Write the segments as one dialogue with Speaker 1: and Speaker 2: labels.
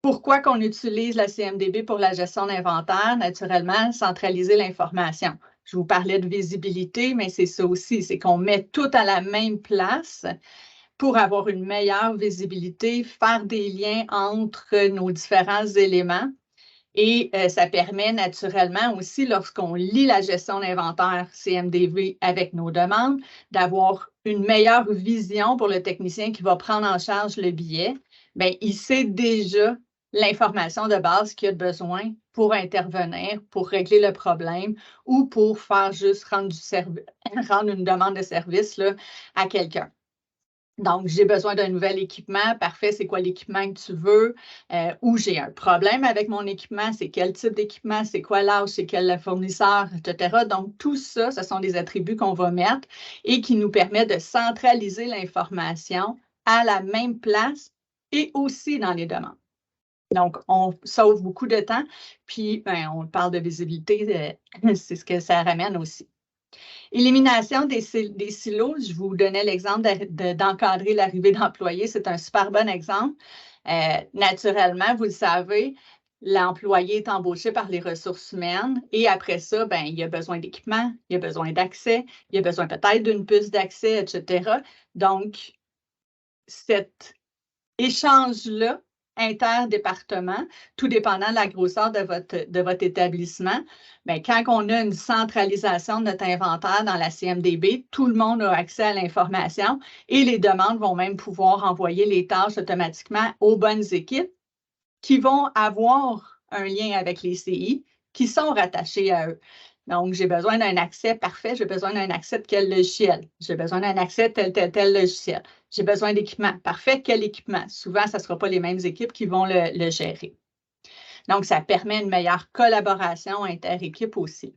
Speaker 1: Pourquoi qu'on utilise la CMDB pour la gestion d'inventaire? Naturellement, centraliser l'information. Je vous parlais de visibilité, mais c'est ça aussi, c'est qu'on met tout à la même place pour avoir une meilleure visibilité, faire des liens entre nos différents éléments. Et ça permet naturellement aussi, lorsqu'on lit la gestion d'inventaire CMDB avec nos demandes, d'avoir une meilleure vision pour le technicien qui va prendre en charge le billet. Bien, il sait déjà l'information de base qu'il a besoin pour intervenir, pour régler le problème ou pour faire juste rendre une demande de service là, à quelqu'un. Donc, j'ai besoin d'un nouvel équipement. Parfait, c'est quoi l'équipement que tu veux? Ou j'ai un problème avec mon équipement, c'est quel type d'équipement, c'est quoi l'âge, c'est quel fournisseur, etc. Donc, tout ça, ce sont des attributs qu'on va mettre et qui nous permettent de centraliser l'information à la même place et aussi dans les demandes. Donc, on sauve beaucoup de temps, puis on parle de visibilité, c'est ce que ça ramène aussi. Élimination des silos, je vous donnais l'exemple d'encadrer l'arrivée d'employés, c'est un super bon exemple. Naturellement, vous le savez, l'employé est embauché par les ressources humaines et après ça, ben, il a besoin d'équipement, il a besoin d'accès, il a besoin peut-être d'une puce d'accès, etc. Donc, cet échange-là, interdépartement, tout dépendant de la grosseur de votre établissement, bien, quand on a une centralisation de notre inventaire dans la CMDB, tout le monde a accès à l'information et les demandes vont même pouvoir envoyer les tâches automatiquement aux bonnes équipes qui vont avoir un lien avec les CI qui sont rattachés à eux. Donc, j'ai besoin d'un accès parfait, j'ai besoin d'un accès de quel logiciel, j'ai besoin d'un accès de tel logiciel, j'ai besoin d'équipement. Parfait, quel équipement? Souvent, ce ne sera pas les mêmes équipes qui vont le gérer. Donc, ça permet une meilleure collaboration inter-équipe aussi.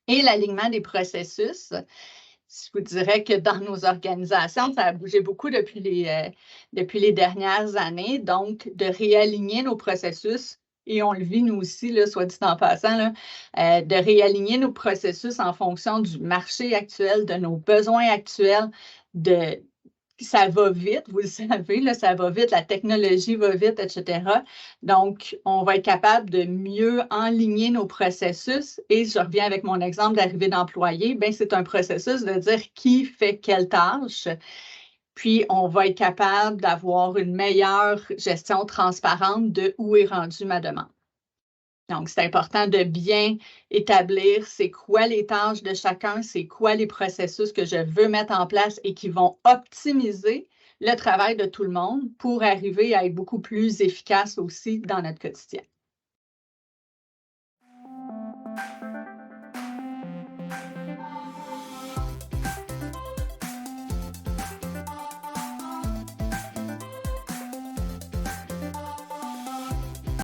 Speaker 1: Et l'alignement des processus, je vous dirais que dans nos organisations, ça a bougé beaucoup depuis les dernières années. Donc, de réaligner nos processus, et on le vit nous aussi, là, soit dit en passant, là, de réaligner nos processus en fonction du marché actuel, de nos besoins actuels, ça va vite, vous le savez, là, ça va vite, la technologie va vite, etc. Donc, on va être capable de mieux enligner nos processus. Et je reviens avec mon exemple d'arrivée d'employé. Bien, c'est un processus de dire qui fait quelle tâche. Puis, on va être capable d'avoir une meilleure gestion transparente de où est rendue ma demande. Donc, c'est important de bien établir c'est quoi les tâches de chacun, c'est quoi les processus que je veux mettre en place et qui vont optimiser le travail de tout le monde pour arriver à être beaucoup plus efficace aussi dans notre quotidien.